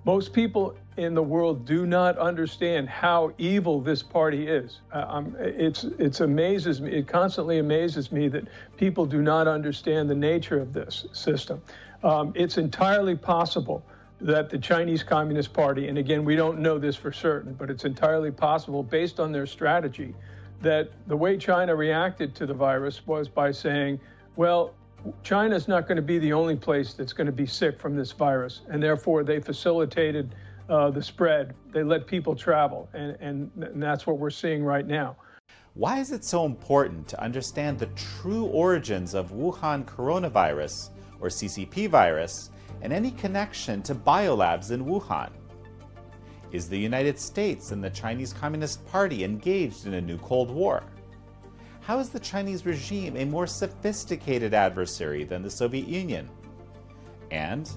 Most people in the world do not understand how evil this party is. It amazes me. It constantly amazes me that people do not understand the nature of this system. It's entirely possible that the Chinese Communist Party, and again, we don't know this for certain, but it's entirely possible based on their strategy, that the way China reacted to the virus was by saying, well, China's not going to be the only place that's going to be sick from this virus, and therefore they facilitated the spread. They let people travel, and that's what we're seeing right now. Why is it so important to understand the true origins of Wuhan coronavirus, or CCP virus, and any connection to biolabs in Wuhan? Is the United States and the Chinese Communist Party engaged in a new Cold War? How is the Chinese regime a more sophisticated adversary than the Soviet Union? And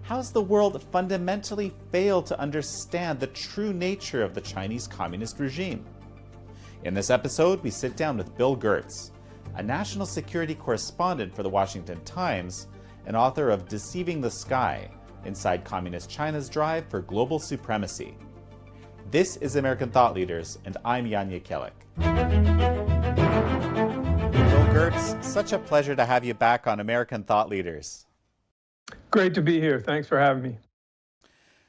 how has the world fundamentally failed to understand the true nature of the Chinese Communist regime? In this episode, we sit down with Bill Gertz, a national security correspondent for the Washington Times and author of Deceiving the Sky, Inside Communist China's Drive for Global Supremacy. This is American Thought Leaders, and I'm Jan Jekielek. Bill Gertz, such a pleasure to have you back on American Thought Leaders. Great to be here. Thanks for having me.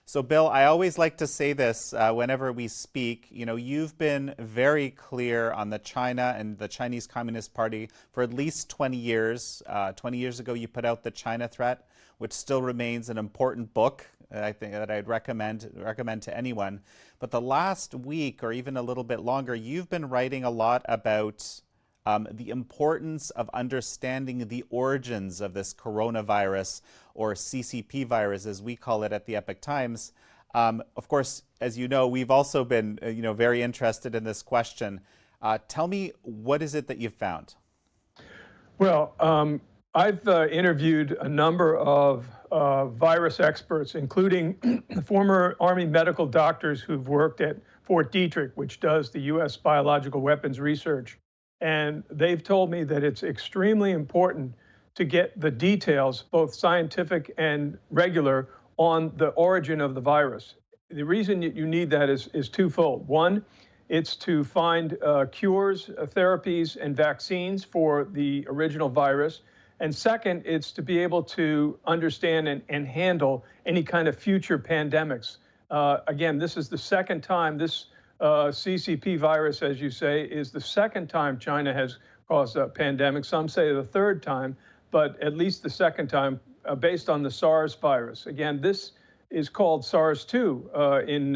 So, Bill, I always like to say this whenever we speak. You know, you've been very clear on the China and the Chinese Communist Party for at least 20 years. 20 years ago, you put out The China Threat, which still remains an important book. I think that I'd recommend to anyone. But the last week, or even a little bit longer, you've been writing a lot about the importance of understanding the origins of this coronavirus, or CCP virus, as we call it at the Epoch Times. Of course, as you know, we've also been very interested in this question. Tell me, what is it that you've found? Well, I've interviewed a number of virus experts, including former Army medical doctors who've worked at Fort Detrick, which does the U.S. biological weapons research. And they've told me that it's extremely important to get the details, both scientific and regular, on the origin of the virus. The reason you need that is twofold. One, it's to find cures, therapies, and vaccines for the original virus. And second, it's to be able to understand and handle any kind of future pandemics. Again, this is the second time this CCP virus, as you say, is the second time China has caused a pandemic. Some say the third time, but at least the second time, based on the SARS virus. Again, this is called SARS-2 in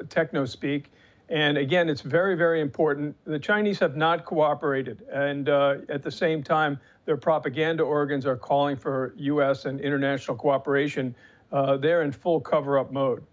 techno-speak. And again, it's very, very important. The Chinese have not cooperated. And at the same time, their propaganda organs are calling for U.S. and international cooperation. They're in full cover-up mode.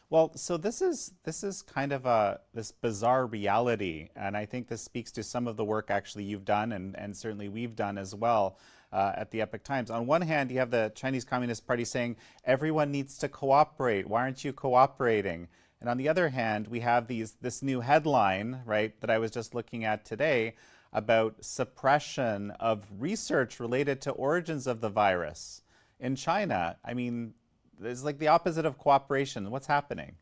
Well, so this is kind of this bizarre reality, and I think this speaks to some of the work actually you've done, and certainly we've done as well at the Epoch Times. On one hand, you have the Chinese Communist Party saying everyone needs to cooperate. Why aren't you cooperating? And on the other hand, we have this new headline, right, that I was just looking at today about suppression of research related to origins of the virus in China. I mean, it's like the opposite of cooperation. What's happening?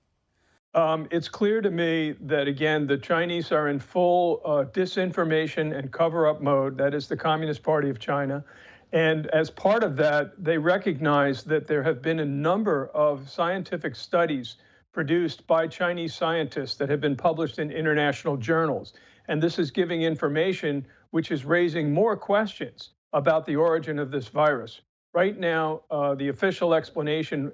It's clear to me that, again, the Chinese are in full disinformation and cover-up mode. That is the Communist Party of China. And as part of that, they recognize that there have been a number of scientific studies produced by Chinese scientists that have been published in international journals. And this is giving information which is raising more questions about the origin of this virus. Right now, the official explanation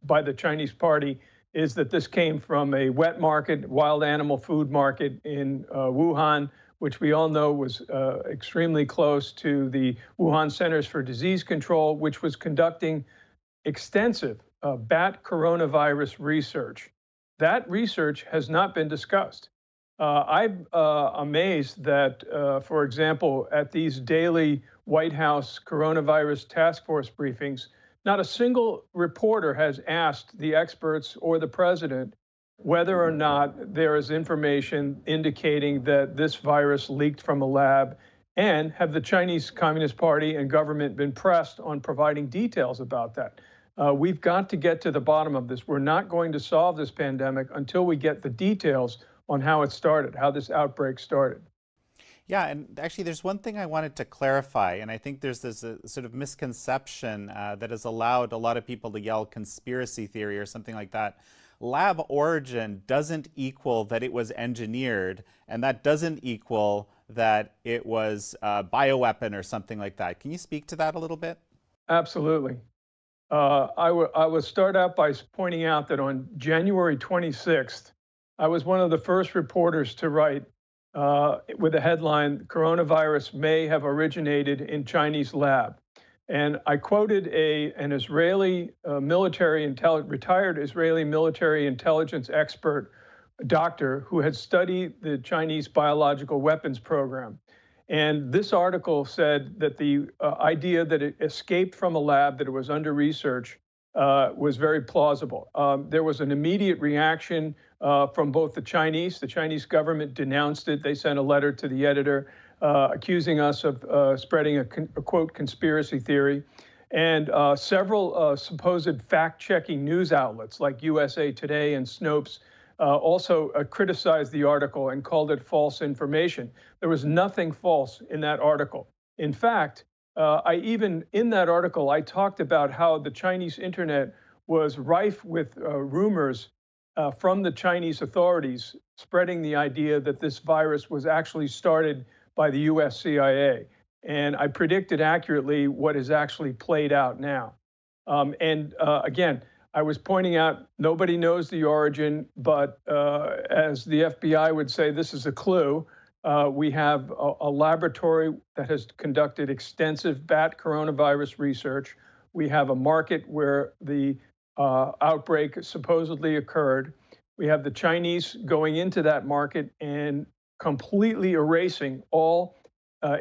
by the Chinese party is that this came from a wet market, wild animal food market in Wuhan, which we all know was extremely close to the Wuhan Centers for Disease Control, which was conducting extensive bat coronavirus research. That research has not been discussed. I'm amazed that, for example, at these daily White House coronavirus task force briefings, not a single reporter has asked the experts or the president whether or not there is information indicating that this virus leaked from a lab, and have the Chinese Communist Party and government been pressed on providing details about that. We've got to get to the bottom of this. We're not going to solve this pandemic until we get the details on how it started, how this outbreak started. Yeah, and actually, there's one thing I wanted to clarify, and I think there's this sort of misconception that has allowed a lot of people to yell conspiracy theory or something like that. Lab origin doesn't equal that it was engineered, and that doesn't equal that it was a bioweapon or something like that. Can you speak to that a little bit? Absolutely. I will start out by pointing out that on January 26th, I was one of the first reporters to write with the headline, "Coronavirus may have originated in Chinese lab." And I quoted an Israeli retired Israeli military intelligence expert, doctor, who had studied the Chinese biological weapons program. And this article said that the idea that it escaped from a lab, that it was under research, was very plausible. There was an immediate reaction from both the Chinese government denounced it. They sent a letter to the editor accusing us of spreading a quote, conspiracy theory. And several supposed fact-checking news outlets like USA Today and Snopes also criticized the article and called it false information. There was nothing false in that article. In fact, in that article, I talked about how the Chinese internet was rife with rumors from the Chinese authorities spreading the idea that this virus was actually started by the US CIA. And I predicted accurately what has actually played out now. Again, I was pointing out nobody knows the origin, but as the FBI would say, this is a clue. We have a laboratory that has conducted extensive bat coronavirus research. We have a market where the outbreak supposedly occurred. We have the Chinese going into that market and completely erasing all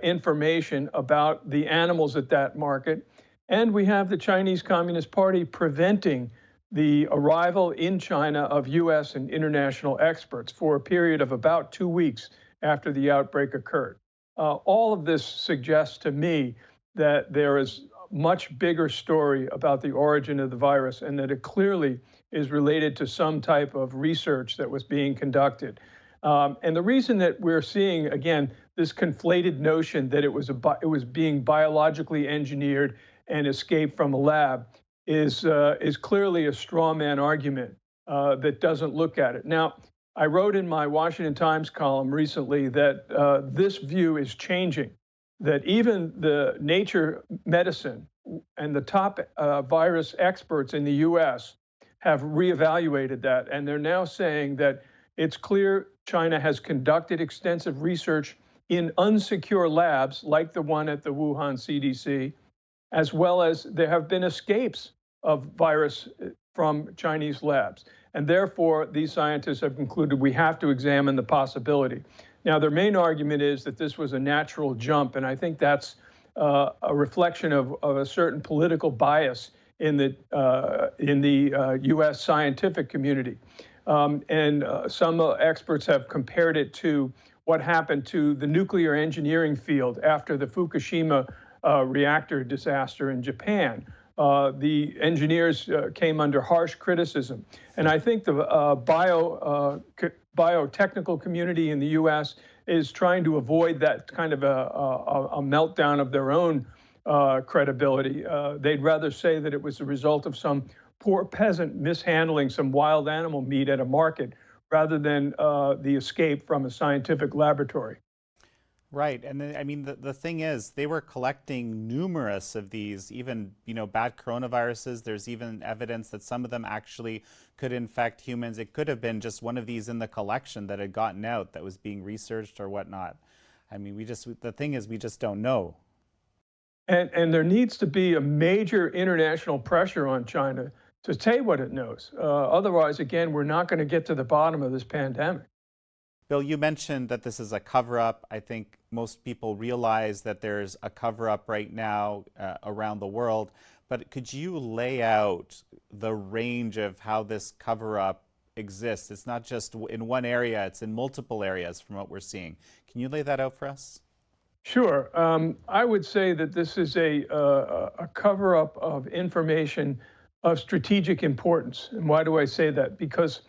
information about the animals at that market. And we have the Chinese Communist Party preventing the arrival in China of US and international experts for a period of about 2 weeks after the outbreak occurred. All of this suggests to me that there is a much bigger story about the origin of the virus and that it clearly is related to some type of research that was being conducted. And the reason that we're seeing, again, this conflated notion that it was being biologically engineered and escaped from a lab is clearly a straw man argument that doesn't look at it. Now, I wrote in my Washington Times column recently that this view is changing, that even the Nature Medicine and the top virus experts in the US have reevaluated that. And they're now saying that it's clear China has conducted extensive research in unsecure labs like the one at the Wuhan CDC, as well as there have been escapes of virus from Chinese labs. And therefore, these scientists have concluded we have to examine the possibility. Now, their main argument is that this was a natural jump, and I think that's a reflection of a certain political bias in the US scientific community. Some experts have compared it to what happened to the nuclear engineering field after the Fukushima reactor disaster in Japan. The engineers came under harsh criticism. And I think the biotechnical community in the US is trying to avoid that kind of a meltdown of their own credibility. They'd rather say that it was the result of some poor peasant mishandling some wild animal meat at a market rather than the escape from a scientific laboratory. Right, and I mean the thing is, they were collecting numerous of these, even bad coronaviruses. There's even evidence that some of them actually could infect humans. It could have been just one of these in the collection that had gotten out that was being researched or whatnot. I mean, the thing is, we just don't know. And there needs to be a major international pressure on China to say what it knows. Otherwise, again, we're not going to get to the bottom of this pandemic. Bill, you mentioned that this is a cover-up. I think most people realize that there's a cover-up right now around the world. But could you lay out the range of how this cover-up exists? It's not just in one area, it's in multiple areas from what we're seeing. Can you lay that out for us? Sure. I would say that this is a cover-up of information of strategic importance. And why do I say that? Because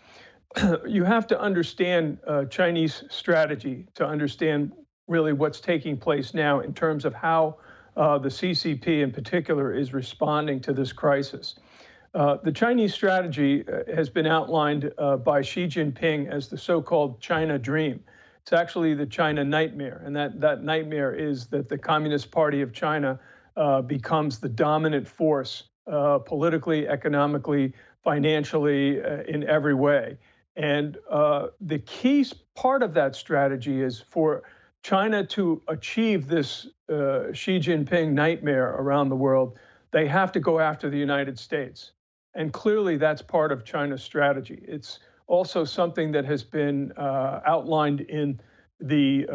you have to understand Chinese strategy to understand really what's taking place now in terms of how the CCP in particular is responding to this crisis. The Chinese strategy has been outlined by Xi Jinping as the so-called China Dream. It's actually the China nightmare, and that nightmare is that the Communist Party of China becomes the dominant force politically, economically, financially, in every way. And the key part of that strategy is for China to achieve this Xi Jinping nightmare around the world, they have to go after the United States. And clearly that's part of China's strategy. It's also something that has been outlined in the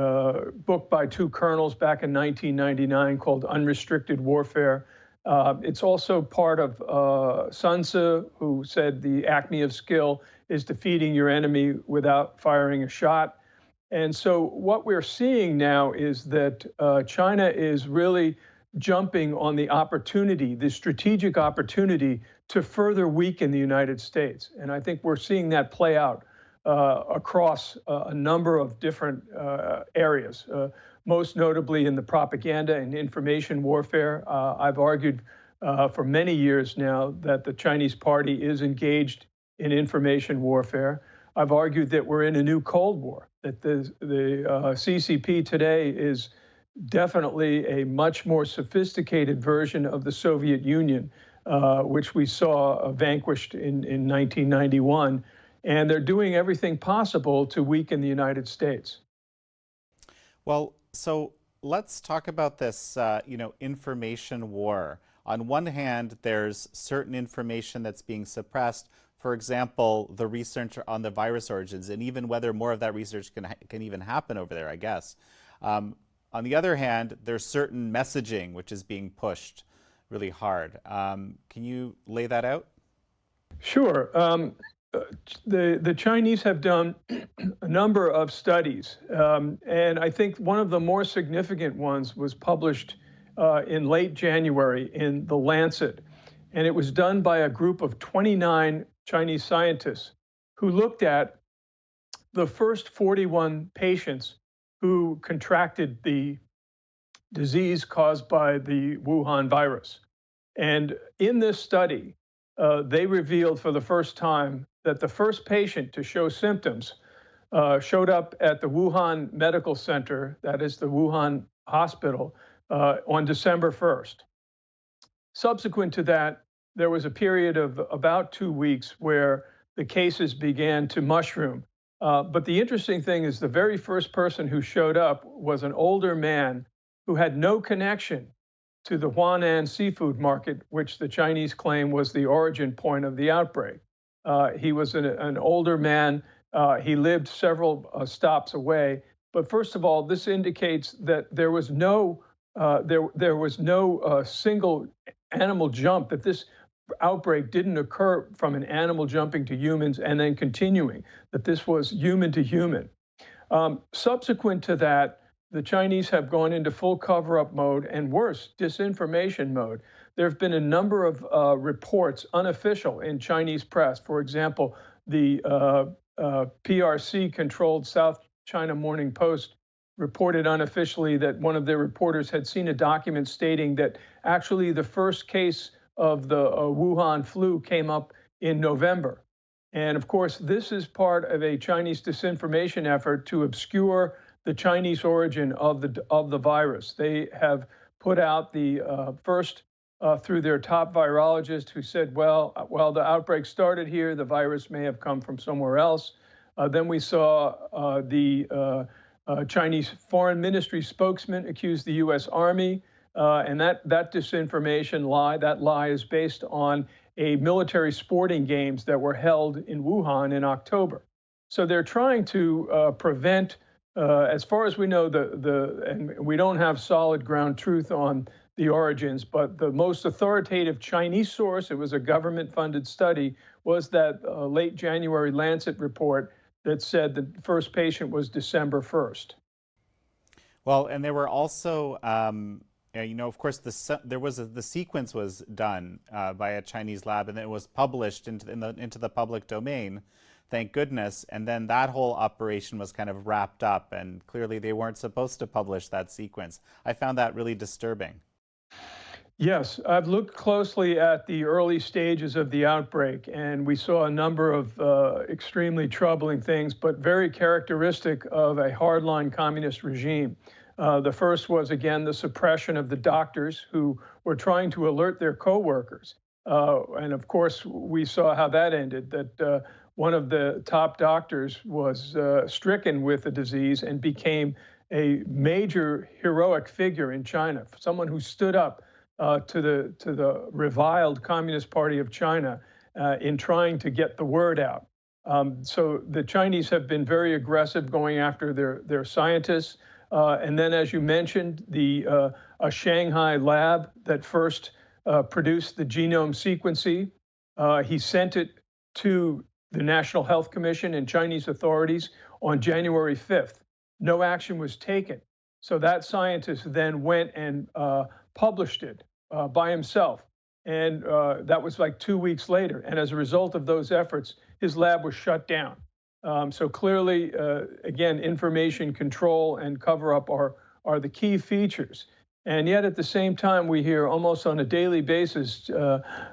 book by two colonels back in 1999 called Unrestricted Warfare. It's also part of Sun Tzu, who said the acme of skill is defeating your enemy without firing a shot. And so what we're seeing now is that China is really jumping on the opportunity, the strategic opportunity to further weaken the United States. And I think we're seeing that play out across a number of different areas, most notably in the propaganda and information warfare. I've argued for many years now that the Chinese party is engaged in information warfare. I've argued that we're in a new Cold War, that the CCP today is definitely a much more sophisticated version of the Soviet Union, which we saw vanquished in 1991. And they're doing everything possible to weaken the United States. Well, so let's talk about this, information war. On one hand, there's certain information that's being suppressed. For example, the research on the virus origins, and even whether more of that research can even happen over there, I guess. On the other hand, there's certain messaging which is being pushed really hard. Can you lay that out? Sure. The Chinese have done a number of studies, and I think one of the more significant ones was published in late January in The Lancet, and it was done by a group of 29 Chinese scientists who looked at the first 41 patients who contracted the disease caused by the Wuhan virus. And in this study, they revealed for the first time that the first patient to show symptoms showed up at the Wuhan Medical Center, that is the Wuhan hospital, on December 1st. Subsequent to that, there was a period of about 2 weeks where the cases began to mushroom. But the interesting thing is the very first person who showed up was an older man who had no connection to the Huanan seafood market, which the Chinese claim was the origin point of the outbreak. He was an older man. He lived several stops away. But first of all, this indicates that there was no single animal jump, that this outbreak didn't occur from an animal jumping to humans and then continuing, that this was human to human. Subsequent to that, the Chinese have gone into full cover-up mode and worse, disinformation mode. There have been a number of reports, unofficial, in Chinese press. For example, the PRC-controlled South China Morning Post reported unofficially that one of their reporters had seen a document stating that actually the first case of the Wuhan flu came up in November. And of course, this is part of a Chinese disinformation effort to obscure the Chinese origin of the virus. They have put out the first through their top virologist who said, well, the outbreak started here, the virus may have come from somewhere else. Then we saw the Chinese Foreign Ministry spokesman accuse the US Army, and that disinformation lie, that lie is based on a military sporting games that were held in Wuhan in October. So they're trying to prevent, as far as we know, and we don't have solid ground truth on the origins, but the most authoritative Chinese source, it was a government-funded study, was that late January Lancet report that said the first patient was December 1st. Well, and there were also Of course, the sequence was done by a Chinese lab, and it was published into the public domain, thank goodness. And then that whole operation was kind of wrapped up, and clearly they weren't supposed to publish that sequence. I found that really disturbing. Yes, I've looked closely at the early stages of the outbreak, and we saw a number of extremely troubling things, but very characteristic of a hardline communist regime. The first was, again, the suppression of the doctors who were trying to alert their coworkers. And of course, we saw how that ended, that one of the top doctors was stricken with the disease and became a major heroic figure in China, someone who stood up to the reviled Communist Party of China in trying to get the word out. So the Chinese have been very aggressive going after their scientists. And then, as you mentioned, a Shanghai lab that first produced the genome sequencing, he sent it to the National Health Commission and Chinese authorities on January 5th. No action was taken. So that scientist then went and published it by himself. And that was like 2 weeks later. And as a result of those efforts, his lab was shut down. So clearly, again, information control and cover up are the key features. And yet at the same time, we hear almost on a daily basis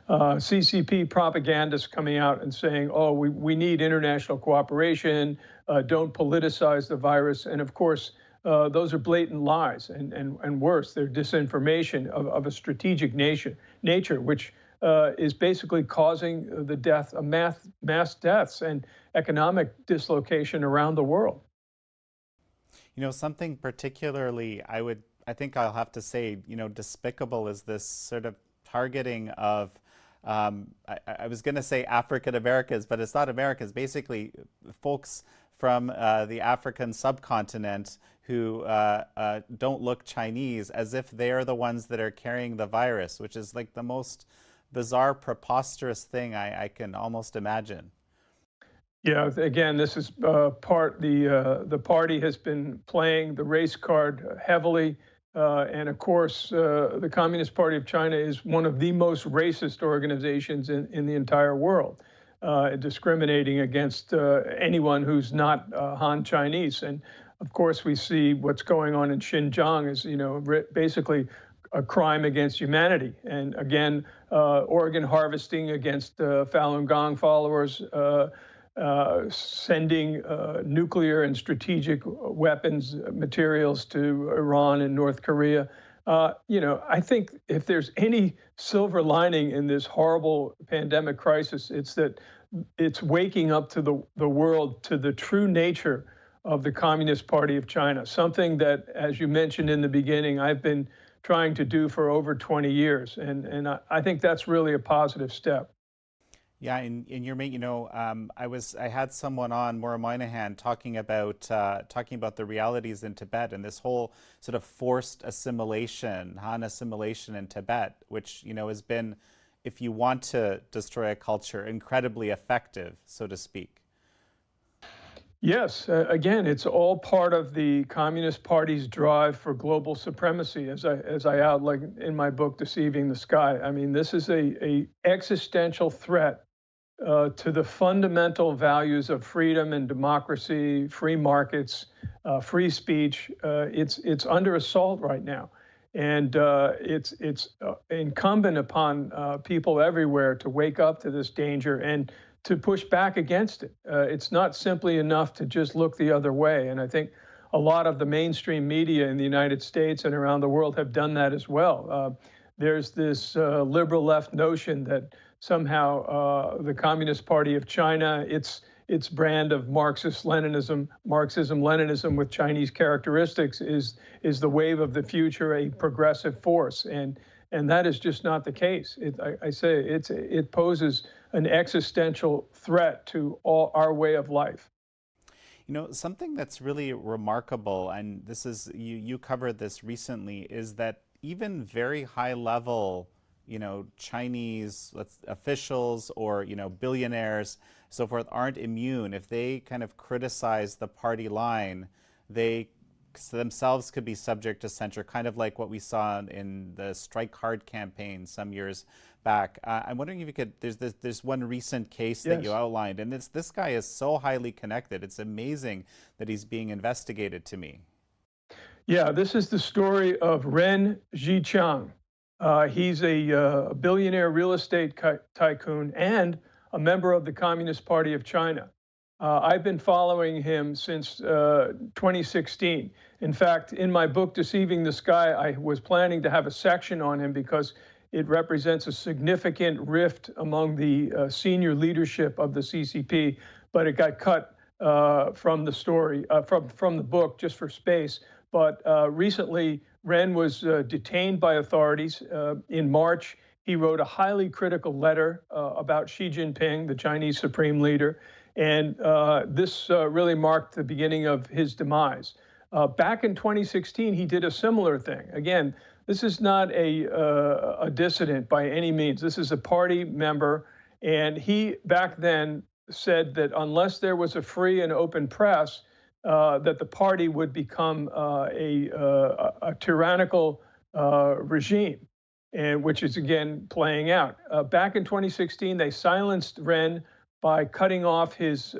CCP propagandists coming out and saying, oh, we need international cooperation, don't politicize the virus. And of course, those are blatant lies, and worse, they're disinformation of a strategic nature, which is basically causing the death of mass deaths and economic dislocation around the world. Something particularly I think I'll have to say, despicable is this sort of targeting of, I was going to say African Americans, but it's not Americans, basically folks from the African subcontinent who don't look Chinese, as if they're the ones that are carrying the virus, which is like the most bizarre, preposterous thing I can almost imagine. Yeah, again, this is the party has been playing the race card heavily. And of course, the Communist Party of China is one of the most racist organizations in the entire world, discriminating against anyone who's not Han Chinese. And of course, we see what's going on in Xinjiang is, basically a crime against humanity. And again, organ harvesting against Falun Gong followers, sending nuclear and strategic weapons materials to Iran and North Korea. I think if there's any silver lining in this horrible pandemic crisis, it's that it's waking up to the world to the true nature of the Communist Party of China, something that, as you mentioned in the beginning, I've been trying to do for over 20 years. And I think that's really a positive step. Yeah, and you're making, I had someone on, Maura Moynihan, talking about the realities in Tibet and this whole sort of forced assimilation, Han assimilation in Tibet, which has been, if you want to destroy a culture, incredibly effective, so to speak. Yes, again, it's all part of the Communist Party's drive for global supremacy, as I outlined in my book, Deceiving the Sky. I mean, this is a existential threat to the fundamental values of freedom and democracy, free markets, free speech. It's under assault right now, and it's incumbent upon people everywhere to wake up to this danger and to push back against it. It's not simply enough to just look the other way, and I think a lot of the mainstream media in the United States and around the world have done that as well. There's this liberal left notion that somehow the Communist Party of China, its brand of Marxism-Leninism with Chinese characteristics is the wave of the future, a progressive force, and that is just not the case. It poses an existential threat to all our way of life. Something that's really remarkable, and this is you covered this recently, is that even very high level Chinese officials or billionaires, so forth, aren't immune. If they kind of criticize the party line, they themselves could be subject to censure, kind of like what we saw in the Strike Hard campaign some years back. I'm wondering if you could, there's one recent case that you outlined, and this guy is so highly connected. It's amazing that he's being investigated to me. Yeah, this is the story of Ren Zhiqiang. He's a billionaire real estate tycoon and a member of the Communist Party of China. I've been following him since 2016. In fact, in my book, Deceiving the Sky, I was planning to have a section on him because it represents a significant rift among the senior leadership of the CCP, but it got cut from the story, from the book, just for space. But recently, Ren was detained by authorities. In March, he wrote a highly critical letter about Xi Jinping, the Chinese supreme leader, and this really marked the beginning of his demise. Back in 2016, he did a similar thing. Again, this is not a dissident by any means. This is a party member, and he back then said that unless there was a free and open press, that the party would become a tyrannical regime, and which is again playing out. Back in 2016, they silenced Ren by cutting off his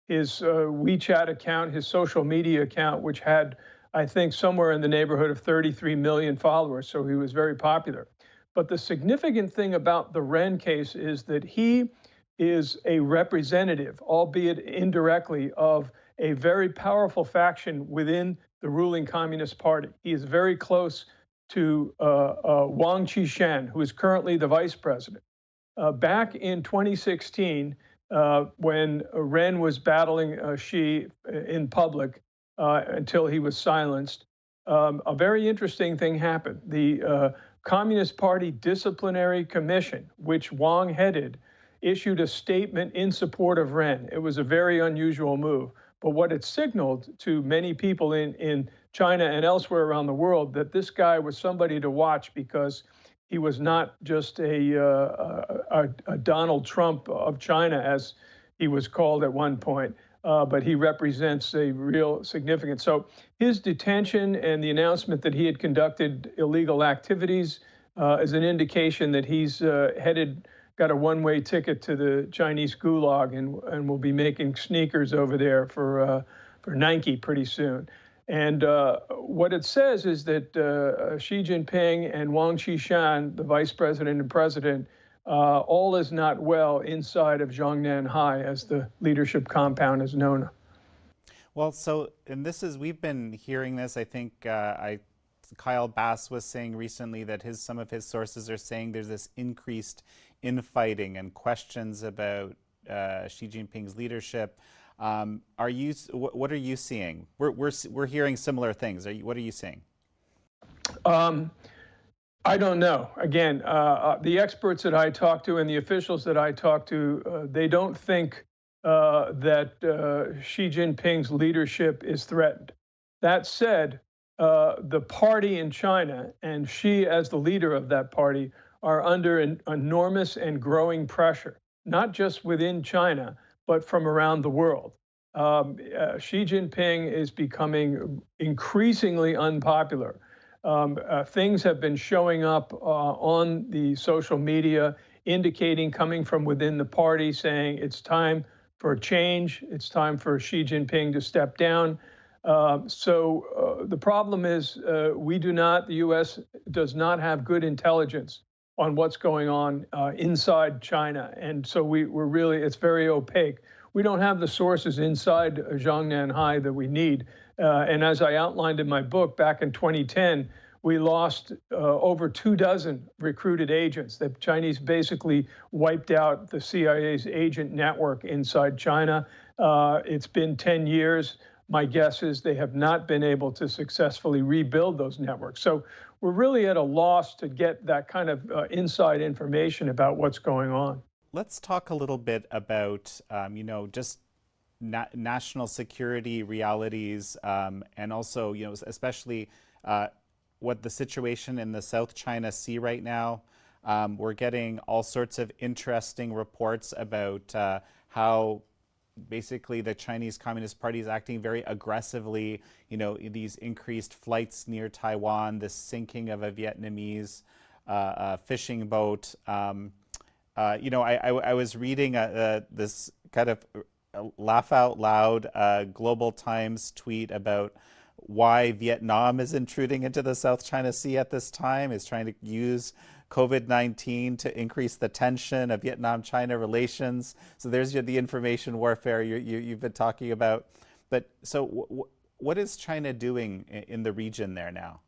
WeChat account, his social media account, which had, I think, somewhere in the neighborhood of 33 million followers. So he was very popular. But the significant thing about the Ren case is that he is a representative, albeit indirectly, of a very powerful faction within the ruling Communist Party. He is very close to Wang Qishan, who is currently the vice president. Back in 2016, when Ren was battling Xi in public until he was silenced, a very interesting thing happened. The Communist Party Disciplinary Commission, which Wang headed, issued a statement in support of Ren. It was a very unusual move. But what it signaled to many people in China and elsewhere around the world, that this guy was somebody to watch, because he was not just a Donald Trump of China, as he was called at one point, but he represents a real significance. So his detention and the announcement that he had conducted illegal activities is an indication that he's got a one-way ticket to the Chinese gulag, and will be making sneakers over there for Nike pretty soon. And what it says is that Xi Jinping and Wang Qishan, the vice president and president, all is not well inside of Zhongnan High, as the leadership compound is known. Well, so, and we've been hearing this, I think Kyle Bass was saying recently that some of his sources are saying there's this increased infighting and questions about Xi Jinping's leadership. What are you seeing? We're hearing similar things. What are you seeing? I don't know. Again, the experts that I talk to and the officials that I talk to, they don't think that Xi Jinping's leadership is threatened. That said, the party in China and Xi as the leader of that party are under an enormous and growing pressure, not just within China, but from around the world. Xi Jinping is becoming increasingly unpopular. Things have been showing up on the social media, indicating, coming from within the party, saying it's time for a change, it's time for Xi Jinping to step down. So the problem is the U.S. does not have good intelligence on what's going on inside China. And so it's very opaque. We don't have the sources inside Zhongnan High that we need. And as I outlined in my book, back in 2010, we lost over 24 recruited agents. The Chinese basically wiped out the CIA's agent network inside China. It's been 10 years. My guess is they have not been able to successfully rebuild those networks. So we're really at a loss to get that kind of inside information about what's going on. Let's talk a little bit about, just national security realities, and also, especially what the situation in the South China Sea right now. We're getting all sorts of interesting reports about how basically the Chinese Communist Party is acting very aggressively, these increased flights near Taiwan, the sinking of a Vietnamese fishing boat. I was reading this kind of laugh out loud Global Times tweet about why Vietnam is intruding into the South China Sea at this time, is trying to use COVID-19 to increase the tension of Vietnam-China relations. So there's the information warfare you've been talking about. But so what is China doing in the region there now?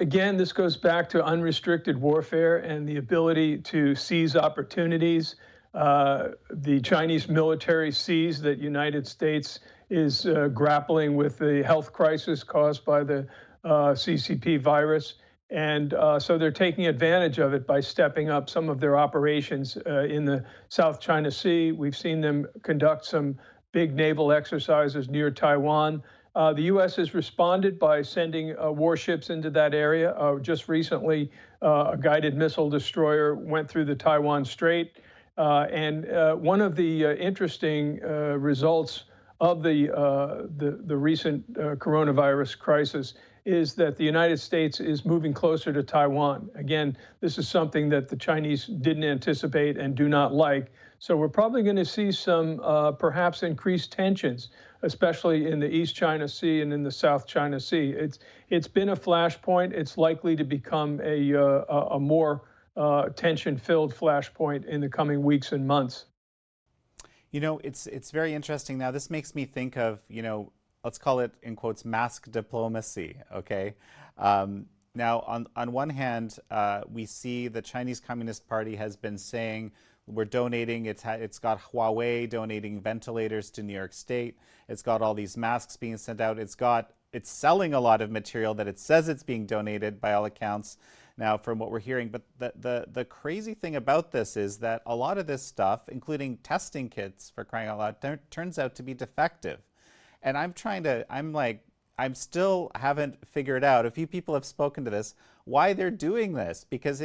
Again, this goes back to unrestricted warfare and the ability to seize opportunities. The Chinese military sees that United States is grappling with the health crisis caused by the CCP virus. And so they're taking advantage of it by stepping up some of their operations in the South China Sea. We've seen them conduct some big naval exercises near Taiwan. The U.S. has responded by sending warships into that area. Just recently, a guided missile destroyer went through the Taiwan Strait. And one of the interesting results of the recent coronavirus crisis is that the United States is moving closer to Taiwan. Again, this is something that the Chinese didn't anticipate and do not like. So we're probably going to see some perhaps increased tensions, especially in the East China Sea and in the South China Sea. It's been a flashpoint. It's likely to become a more tension-filled flashpoint in the coming weeks and months. It's very interesting. Now, this makes me think of, let's call it, in quotes, mask diplomacy, okay? Now, on one hand, we see the Chinese Communist Party has been saying, we're donating, it's got Huawei donating ventilators to New York State. It's got all these masks being sent out. It's selling a lot of material that it says it's being donated by all accounts now from what we're hearing. But the crazy thing about this is that a lot of this stuff, including testing kits for crying out loud, turns out to be defective. And I still haven't figured out, a few people have spoken to this, why they're doing this, because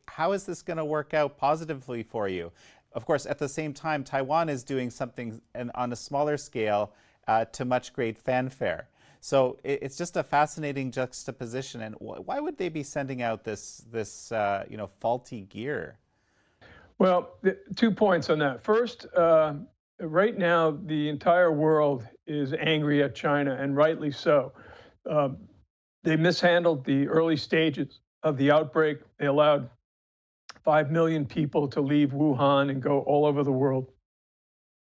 how is this going to work out positively for you? Of course, at the same time, Taiwan is doing something on a smaller scale to much great fanfare. So it's just a fascinating juxtaposition. And why would they be sending out this faulty gear? Well, 2 points on that. First, right now, the entire world is angry at China, and rightly so. They mishandled the early stages of the outbreak. They allowed 5 million people to leave Wuhan and go all over the world,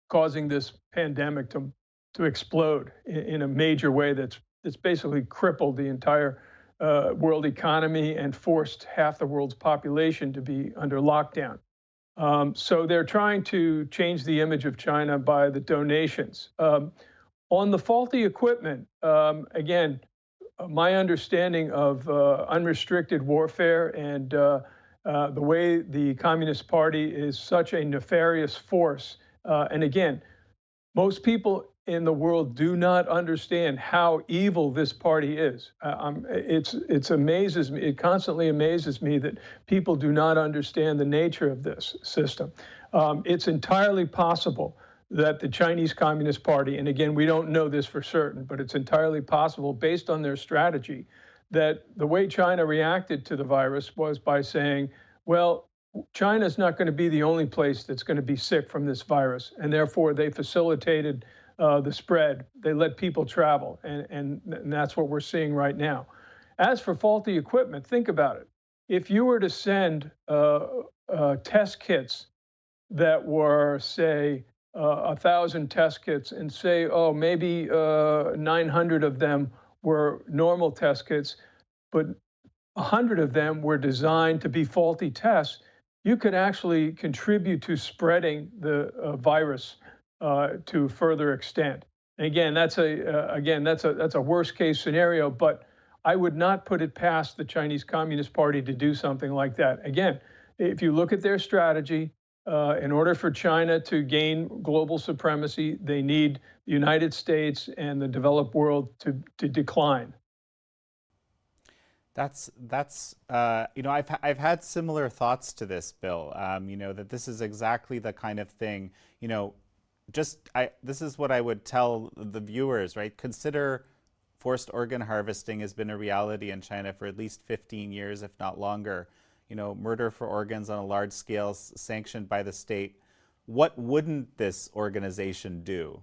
causing this pandemic to explode in a major way that's basically crippled the entire world economy and forced half the world's population to be under lockdown. So they're trying to change the image of China by the donations. On the faulty equipment, again, my understanding of unrestricted warfare and the way the Communist Party is such a nefarious force. And again, most people in the world do not understand how evil this party is. It amazes me. It constantly amazes me that people do not understand the nature of this system. It's entirely possible that the Chinese Communist Party, and again, we don't know this for certain, but it's entirely possible based on their strategy that the way China reacted to the virus was by saying, well, China's not going to be the only place that's going to be sick from this virus, and therefore they facilitated the spread. They let people travel, and that's what we're seeing right now. As for faulty equipment, think about it. If you were to send test kits that were, say, 1,000 test kits and say, oh, maybe 900 of them were normal test kits, but 100 of them were designed to be faulty tests, you could actually contribute to spreading the virus to a further extent. And again, that's a worst case scenario, but I would not put it past the Chinese Communist Party to do something like that. Again, if you look at their strategy, in order for China to gain global supremacy, they need the United States and the developed world to decline. I've had similar thoughts to this, Bill. That this is exactly the kind of thing, this is what I would tell the viewers, right? Consider forced organ harvesting has been a reality in China for at least 15 years, if not longer. Murder for organs on a large scale sanctioned by the state. What wouldn't this organization do?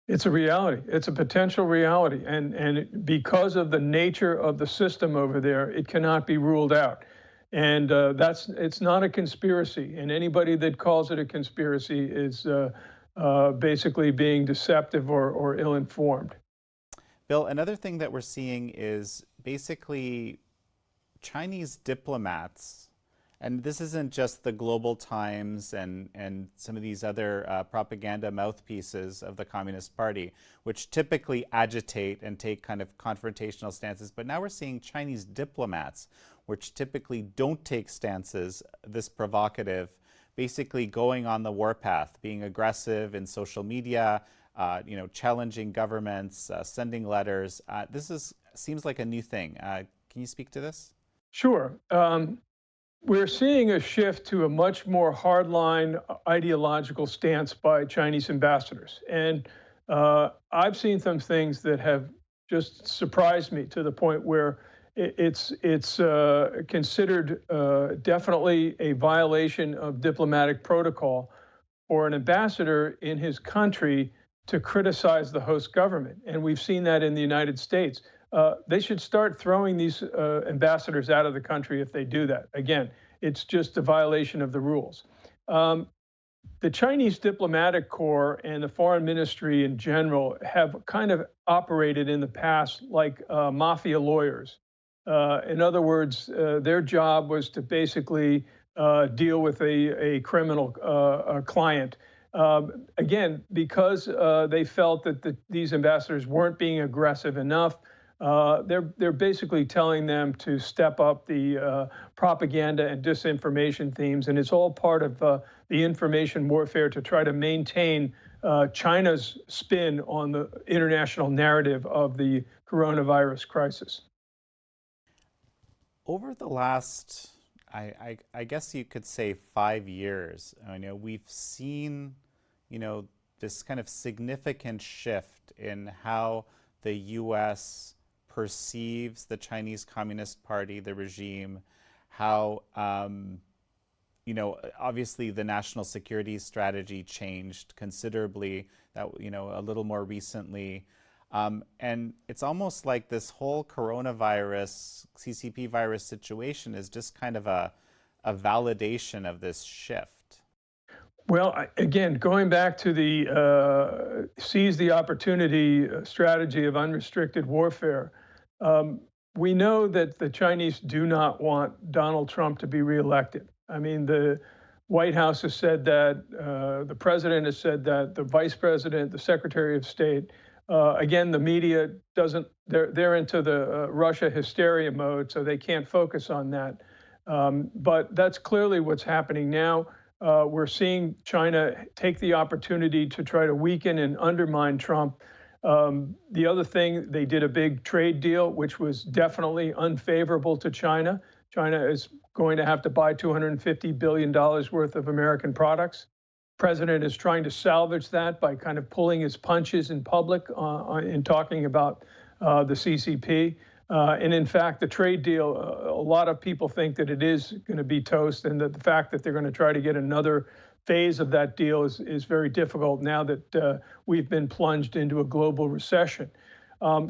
It's a reality. It's a potential reality. And because of the nature of the system over there, it cannot be ruled out. And it's not a conspiracy. And anybody that calls it a conspiracy is basically being deceptive or ill-informed. Bill, another thing that we're seeing is basically Chinese diplomats, and this isn't just the Global Times and some of these other propaganda mouthpieces of the Communist Party, which typically agitate and take kind of confrontational stances, but now we're seeing Chinese diplomats, which typically don't take stances this provocative, basically going on the warpath, being aggressive in social media, challenging governments, sending letters. Seems like a new thing. Can you speak to this? Sure. We're seeing a shift to a much more hardline ideological stance by Chinese ambassadors. And I've seen some things that have just surprised me to the point where it's considered definitely a violation of diplomatic protocol for an ambassador in his country to criticize the host government. And we've seen that in the United States. They should start throwing these ambassadors out of the country if they do that. Again, it's just a violation of the rules. The Chinese diplomatic corps and the foreign ministry in general have kind of operated in the past like mafia lawyers. In other words, their job was to basically deal with a criminal client. Again, because they felt that these ambassadors weren't being aggressive enough, they're basically telling them to step up the propaganda and disinformation themes, and it's all part of the information warfare to try to maintain China's spin on the international narrative of the coronavirus crisis. Over the last, I guess you could say 5 years, we've seen, this kind of significant shift in how the U.S. perceives the Chinese Communist Party, the regime, how, obviously the national security strategy changed considerably, that, a little more recently. And it's almost like this whole coronavirus, CCP virus situation is just kind of a validation of this shift. Well, again, going back to the seize the opportunity strategy of unrestricted warfare, we know that the Chinese do not want Donald Trump to be reelected. I mean, the White House has said that, the president has said that, the vice president, the secretary of state. Again, the media doesn't, they're into the Russia hysteria mode, so they can't focus on that. But that's clearly what's happening now. We're seeing China take the opportunity to try to weaken and undermine Trump. The other thing, they did a big trade deal, which was definitely unfavorable to China. China is going to have to buy $250 billion worth of American products. President is trying to salvage that by kind of pulling his punches in public in talking about the CCP. And in fact, the trade deal, a lot of people think that it is going to be toast, and that the fact that they're going to try to get another phase of that deal is very difficult now that we've been plunged into a global recession.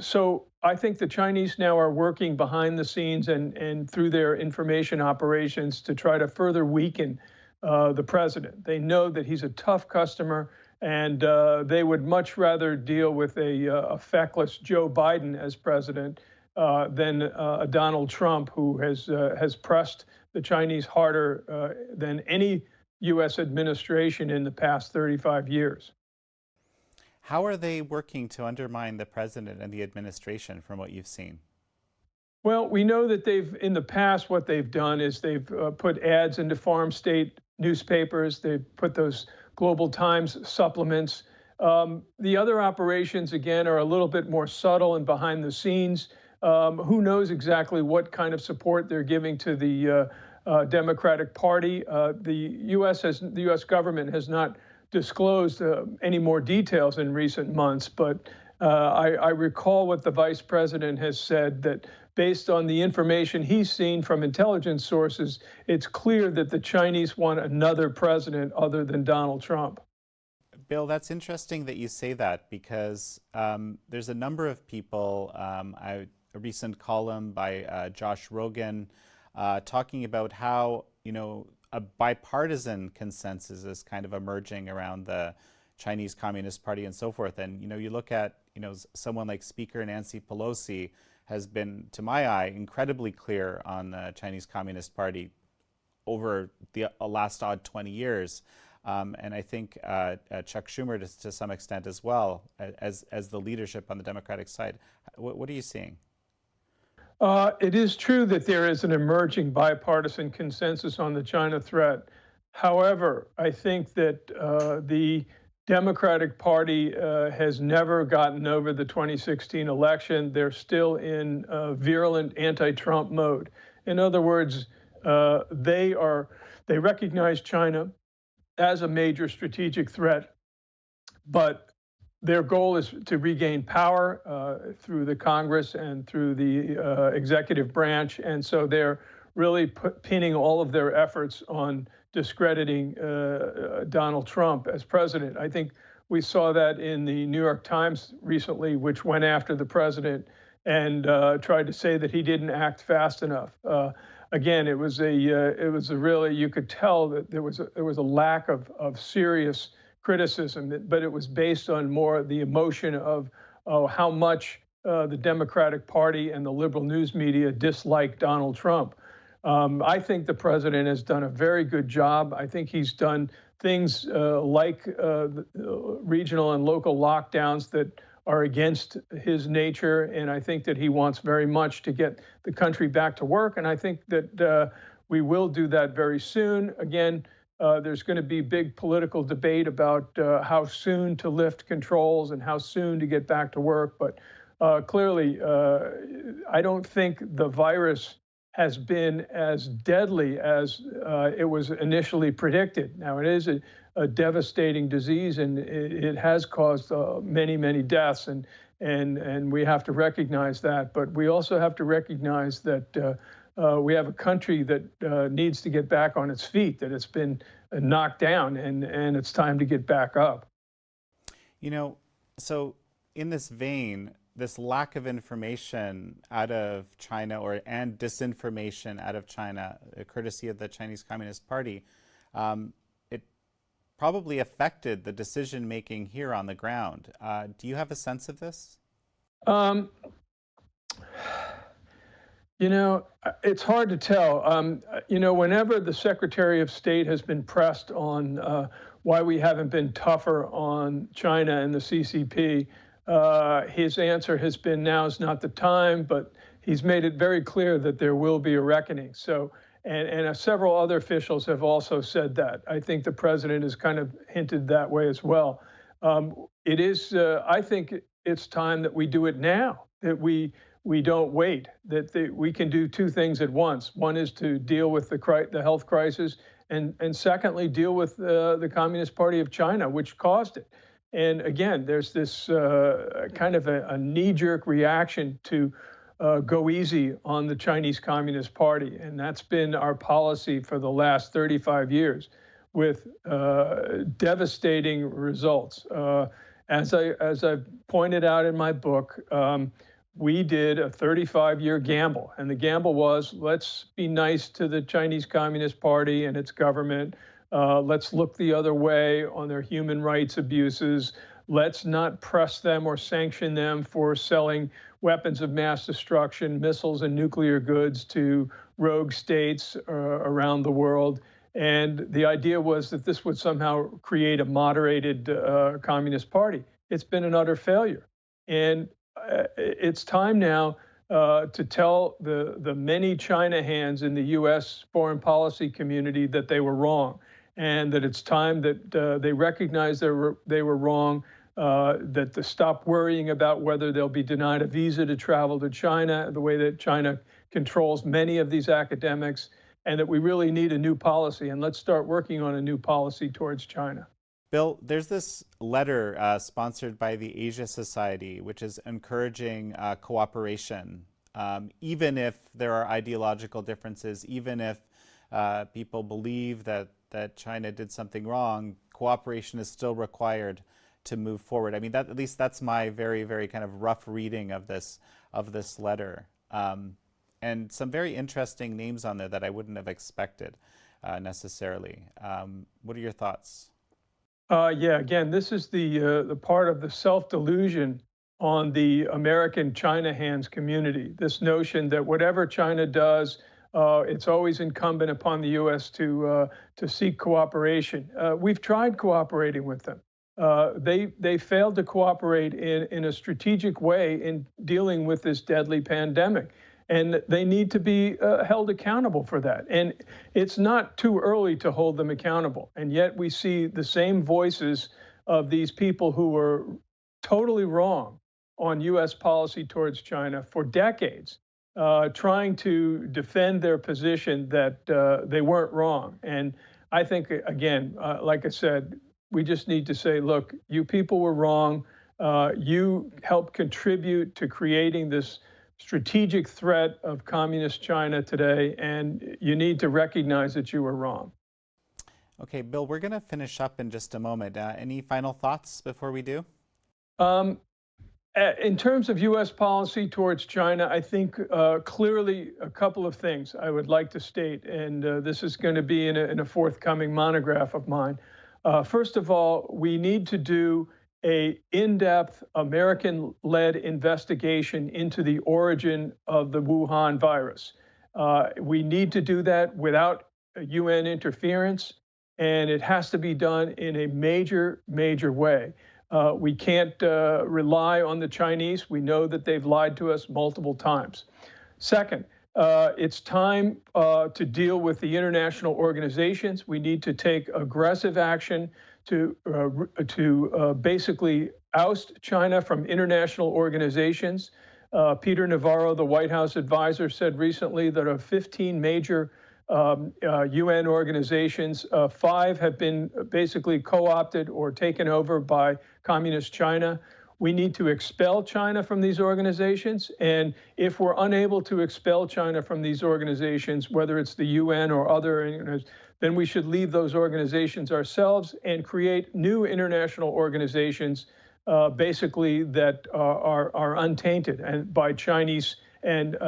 So I think the Chinese now are working behind the scenes and through their information operations to try to further weaken the president. They know that he's a tough customer, and they would much rather deal with a feckless Joe Biden as president than a Donald Trump, who has pressed the Chinese harder than any U.S. administration in the past 35 years. How are they working to undermine the president and the administration from what you've seen? Well, we know that in the past, what they've done is they've put ads into farm state newspapers. They've put those Global Times supplements. The other operations, again, are a little bit more subtle and behind the scenes. Who knows exactly what kind of support they're giving to the Democratic Party. The U.S. government has not disclosed any more details in recent months, but I recall what the vice president has said, that based on the information he's seen from intelligence sources, it's clear that the Chinese want another president other than Donald Trump. Bill, that's interesting that you say that, because there's a number of people, a recent column by Josh Rogan talking about how, a bipartisan consensus is kind of emerging around the Chinese Communist Party and so forth. And, you look at, someone like Speaker Nancy Pelosi has been, to my eye, incredibly clear on the Chinese Communist Party over the last odd 20 years. And I think Chuck Schumer to some extent as well, as the leadership on the Democratic side. What are you seeing? It is true that there is an emerging bipartisan consensus on the China threat. However, I think that the Democratic Party has never gotten over the 2016 election. They're still in virulent anti-Trump mode. In other words, they recognize China as a major strategic threat, but their goal is to regain power through the Congress and through the executive branch. And so they're really pinning all of their efforts on discrediting Donald Trump as president. I think we saw that in the New York Times recently, which went after the president and tried to say that he didn't act fast enough. Again, it was a really, you could tell that there was a lack of serious criticism, but it was based on more the emotion of how much the Democratic Party and the liberal news media disliked Donald Trump. I think the president has done a very good job. I think he's done things like regional and local lockdowns that are against his nature, and I think that he wants very much to get the country back to work, and I think that we will do that very soon. Again, there's going to be big political debate about how soon to lift controls and how soon to get back to work, but clearly, I don't think the virus has been as deadly as it was initially predicted. Now, it is a devastating disease, and it has caused many, many deaths, and we have to recognize that. But we also have to recognize that we have a country that needs to get back on its feet, that it's been knocked down, and it's time to get back up. So in this vein, this lack of information out of China and disinformation out of China, courtesy of the Chinese Communist Party, it probably affected the decision-making here on the ground. Do you have a sense of this? It's hard to tell. Whenever the Secretary of State has been pressed on why we haven't been tougher on China and the CCP, his answer has been, now is not the time, but he's made it very clear that there will be a reckoning. So, and several other officials have also said that. I think the president has kind of hinted that way as well. It is, I think it's time that we do it now, that we don't wait, that we can do two things at once. One is to deal with the health crisis, and secondly, deal with the Communist Party of China, which caused it. And again, there's this kind of a knee-jerk reaction to go easy on the Chinese Communist Party. And that's been our policy for the last 35 years with devastating results. As I've pointed out in my book, we did a 35-year gamble. And the gamble was, let's be nice to the Chinese Communist Party and its government. Let's look the other way on their human rights abuses. Let's not press them or sanction them for selling weapons of mass destruction, missiles and nuclear goods to rogue states around the world. And the idea was that this would somehow create a moderated Communist Party. It's been an utter failure. And it's time now to tell the many China hands in the U.S. foreign policy community that they were wrong, and that it's time that they recognize they were wrong, that to stop worrying about whether they'll be denied a visa to travel to China, the way that China controls many of these academics, and that we really need a new policy. And let's start working on a new policy towards China. Bill, there's this letter sponsored by the Asia Society, which is encouraging cooperation, even if there are ideological differences, even if people believe that China did something wrong, cooperation is still required to move forward. I mean, at least that's my very, very kind of rough reading of this letter. And some very interesting names on there that I wouldn't have expected necessarily. What are your thoughts? Yeah, again, this is the part of the self-delusion on the American China hands community. This notion that whatever China does, it's always incumbent upon the U.S. to seek cooperation. We've tried cooperating with them. They failed to cooperate in a strategic way in dealing with this deadly pandemic. And they need to be held accountable for that. And it's not too early to hold them accountable. And yet we see the same voices of these people who were totally wrong on U.S. policy towards China for decades, trying to defend their position that they weren't wrong. And I think, again, like I said, we just need to say, look, you people were wrong. You helped contribute to creating this strategic threat of communist China today, and you need to recognize that you were wrong. Okay, Bill, we're going to finish up in just a moment. Any final thoughts before we do? In terms of U.S. policy towards China, I think clearly a couple of things I would like to state, and this is going to be in a forthcoming monograph of mine. First of all, we need to do an in-depth American-led investigation into the origin of the Wuhan virus. We need to do that without UN interference, and it has to be done in a major, major way. We can't rely on the Chinese. We know that they've lied to us multiple times. Second, it's time to deal with the international organizations. We need to take aggressive action to basically oust China from international organizations. Peter Navarro, the White House advisor, said recently that of 15 major UN organizations, 5 have been basically co-opted or taken over by communist China. We need to expel China from these organizations. And if we're unable to expel China from these organizations, whether it's the UN or other, then we should leave those organizations ourselves and create new international organizations, basically that are untainted and by Chinese and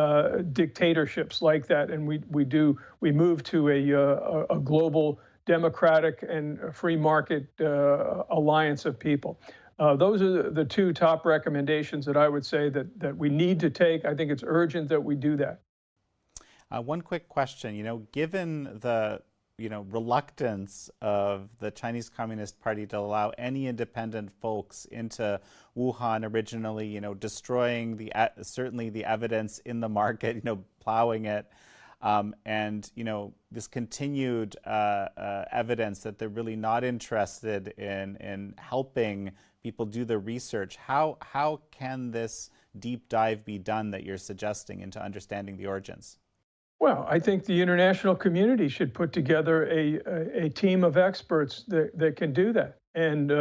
dictatorships like that. And we move to a global democratic and free market alliance of people. Those are the 2 top recommendations that I would say that we need to take. I think it's urgent that we do that. One quick question, given the reluctance of the Chinese Communist Party to allow any independent folks into Wuhan originally, destroying certainly the evidence in the market, plowing it, and this continued evidence that they're really not interested in helping people do the research. How can this deep dive be done that you're suggesting into understanding the origins? Well, I think the international community should put together a team of experts that can do that. And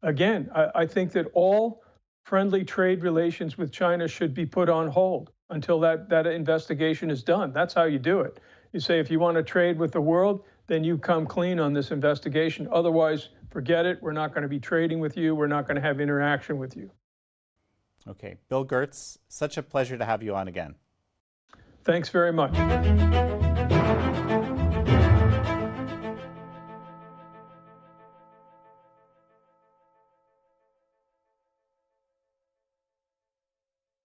again, I think that all friendly trade relations with China should be put on hold until that investigation is done. That's how you do it. You say, if you want to trade with the world, then you come clean on this investigation. Otherwise, forget it. We're not going to be trading with you. We're not going to have interaction with you. Okay. Bill Gertz, such a pleasure to have you on again. Thanks very much.